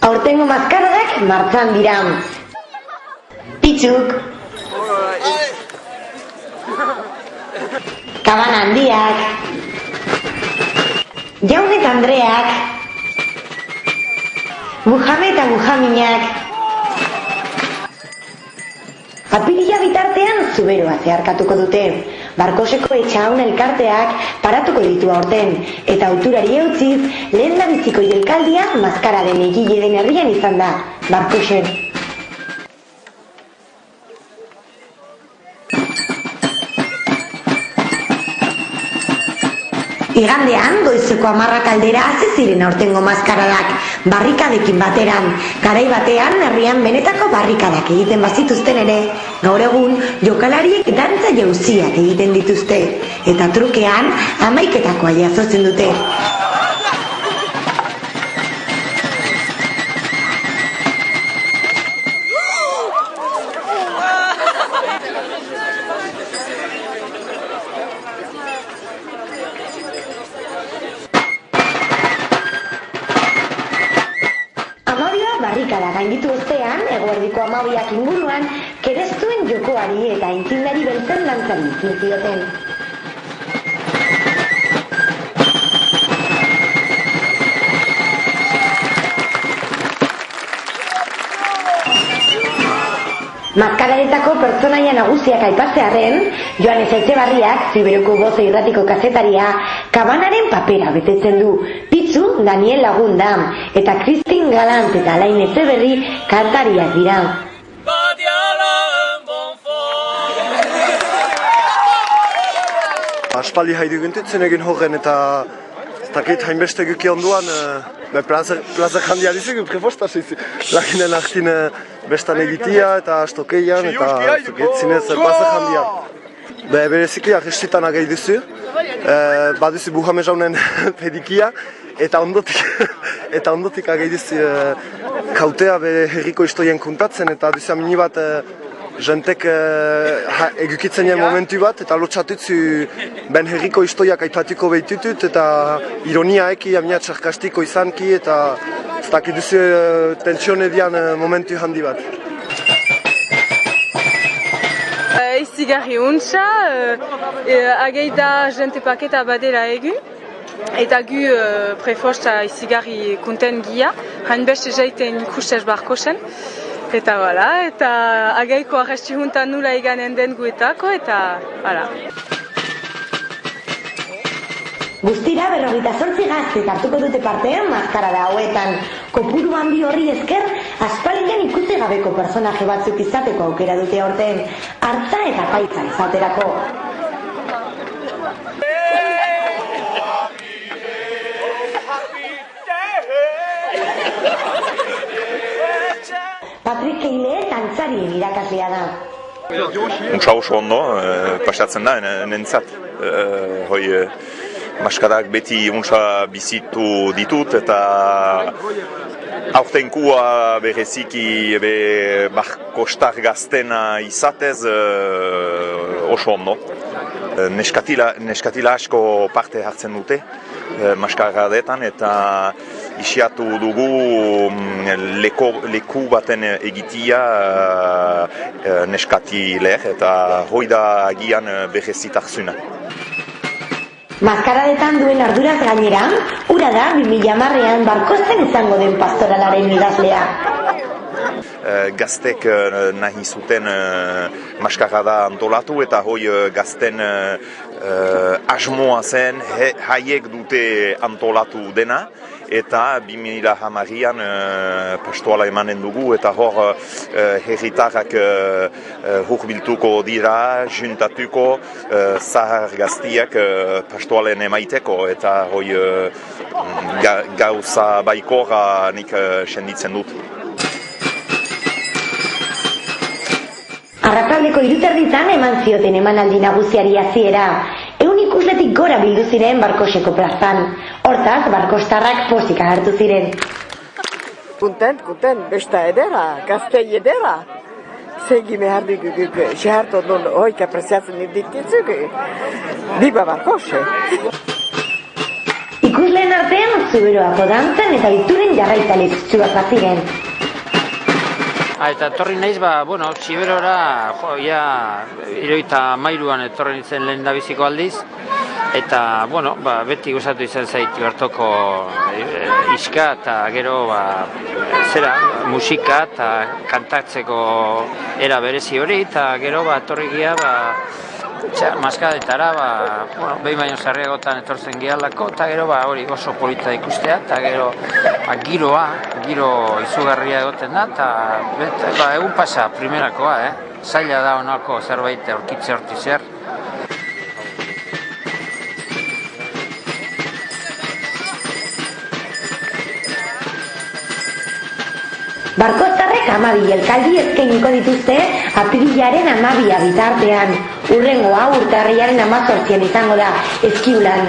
Aurtengo maskaradak martxan dira. Pitzuk, Kabana handiak, Jaun eta Andreak, Bujame eta Bujaminak. Apirila bitartean zuberoa zeharkatuko dute. Barkoseko etxaun elkarteak paratuko ditu aurten, eta auturari eutziz, lehen dabiziko jelkaldia maskararen egile den herrian izan da, Barkosen. Igandean, goizeko 10 aldera hasi ziren aurtengo maskaradak, barrikadekin bateran. Garai batean, herrian benetako barrikadak egiten bazituzten ere, gaur egun jokalariek dantza jauziak egiten dituzte, eta trukean 11etakoa jasotzen dute. Barrikada gainditu ostean, eguerdiko 12ak inguruan, kerestuen jokoari eta aintzindari beltzen dantzari zizioten. Maskararetako pertsonaia nagusiak aipatzearren, Joanes Etxebarriak, Ziberuko Gozo irratiko kazetaria, Kabanaren papera betetzen du. Pitzu, Daniel Lagunda, eta Kristin Galant eta Alain Etxeberri kantariak dira. Aspaldi haidu gintitzen egin horren eta dakit hainbeste guki onduan plaza jandia dizik, prefosta zizi. Lakinen ahtin bestan egitia eta astokeian eta zinez plaza jandia. Bereziki arrestitan agei duzu, baduzu Bujame jaunen pedikia eta ondotik agei duzu kautea bere herriko historien kuntatzen eta duzu amini bat jentek egukitzen momentu bat eta lotxatutzu ben herriko historiak aipatuko behitutut eta ironia eki, amina txarkastiko izanki eta ez dakit duzu tentsione dian momentu handi bat. Izigarri untsa, ageita jente paketa badela egu, eta gu prefosta izigarri kunten gia, hainbeste jaiten ikustez Barkosen. Eta voilà, eta agaiko arresti juntan nula eganen den guetako, eta voilà. Guztira 48 gazte hartuko dute partean maskarada hauetan. Kopuru handi horri esker, aspaldian ikusi gabeko personaje batzuk izateko aukera dute aurten, hartza eta paitza izaterako. Patrik Keile dantzarien irakaslea da. Untsa oso ondo, pasatzen da, nentzat. Maskarak beti untsa bizitu ditut eta aurtenkua bereziki Barkostar gaztena izatez oso ondo. Neskatila asko parte hartzen dute maskaradetan eta isiatu dugu leku baten egitia neskatiler eta hoi da agian berezitarzuna. Maskaradetan duen arduraz gainera, ura da 2010ean Barkosten izango den pastoralaren idazlea. Gaztek nahi zuten maskarada antolatu eta hoi gazten asmoa zen haiek dute antolatu dena eta 2010an pastoala emanen dugu eta hor herritarrak hurbiltuko dira, juntatuko zahar gaztiak pastoalen emaiteko eta hoi gauza baikorra nik senditzen dut. Arratsaldeko 3:30 eman zioten emanaldi nagusiari hasiera. 100 ikusletik gora bildu ziren Barkoseko plazan. Hortaz, barkostarrak pozik agertu ziren. Kunten, besta edera, gaztei edera. Segi behar dugu, xehartu non hoik apresiatzen dititzugu. Biba Barkose! Ikusleen artean Zuberoako dantzan eta ituren jarraitale fitxuak baziren. Eta etorri naiz, bueno, Txiberora, ja, 73an etorri nintzen lehen da biziko aldiz, eta, bueno, beti gustatu izan zait bertoko iska eta gero, musika eta kantatzeko era berezi hori, eta gero, etorri gira, maskadetara, behin baino zarriagotan etortzen gialako, eta gero, hori oso polita ikustea, eta gero, giro izugarria egoten da, eta egun pasa, primerakoa, zaila da honako zerbait aurkitze horti zer. Barkoztarrek 12 elkaldi eskainiko dituzte apirilaren 12 bitartean. Hurrengoa urtarrilaren 18an izango da Eskiulan.